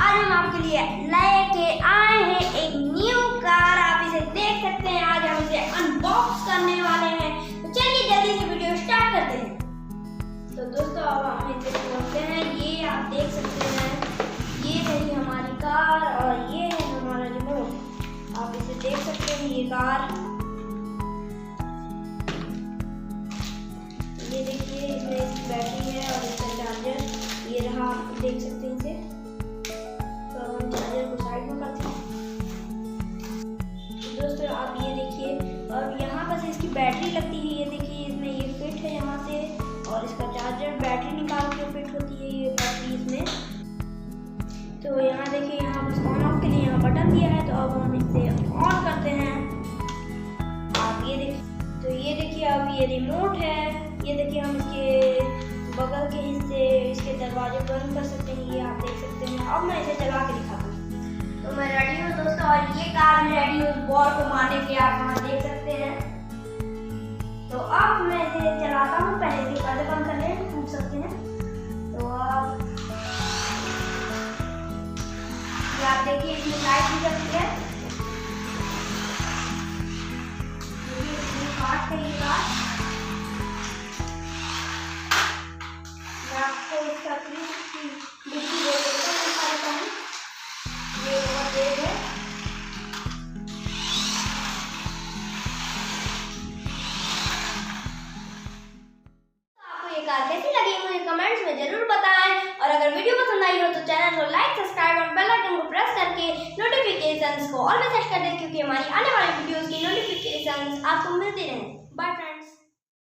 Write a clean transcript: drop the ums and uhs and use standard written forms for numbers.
आज हम आपके लिए लेके आए हैं एक न्यू कार। आप इसे देख सकते हैं। आज हम इसे अनबॉक्स करने वाले हैं। तो चलिए जल्दी से वीडियो स्टार्ट करते हैं। तो दोस्तों अब हम इसे खोलते हैं। ये आप देख सकते हैं, ये रही हमारी कार और ये है हमारा रिमोट। आप इसे देख सकते हैं। ये कार, ये देखिए इसमें इसकी बैटरी है और इसका चार्जर ये रहा। आप देख सकते हैं इसे। तो हम चार्जर को साइड में करते हैं। दोस्तों आप ये देखिए, अब यहाँ पर से इसकी बैटरी लगती है। ये देखिए इसमें ये फिट है यहाँ से, और इसका चार्जर बैटरी निकाल के फिट होती है ये बैटरी इसमें। तो यहाँ देखिए, यहाँ बस ऑन ऑफ के लिए यहाँ बटन दिया है। तो अब हम इसे ऑन करते हैं। आप ये देखिए, तो ये देखिए अब ये रिमोट है। ये देखिए हम इसके बगल के हिस्से, इसके दरवाजे बंद कर सकते हैं। ये आप देख सकते हैं। अब मैं इसे चला के दिखाता हूँ। तो मैं रेडी हूँ दोस्तों, और ये कार में रेडी हूँ बॉल को मारने के लिए। आप वहाँ देख सकते हैं। तो अब मैं इसे चलाता हूँ। पहले इसके पर्दे बंद कर लें, टूट सकते हैं। तो अब ये आप देखिए इसमें लाइट भी जलती है। काट है ये कार। आपको इसका बिजली दे देता हूँ। ये बहुत तेज है। आपको ये कार कैसी लगी मुझे कमेंट्स में जरूर बताएं। और अगर वीडियो पसंद आई हो तो चैनल को लाइक, सब्सक्राइब और बेल आइकन को प्रेस करके नोटिफिकेशंस को ऑल में सेट कर दें, क्योंकि हमारी आने वाली वीडियोस की नोटिफिकेशंस आपको मिलती रहें। Bye friends.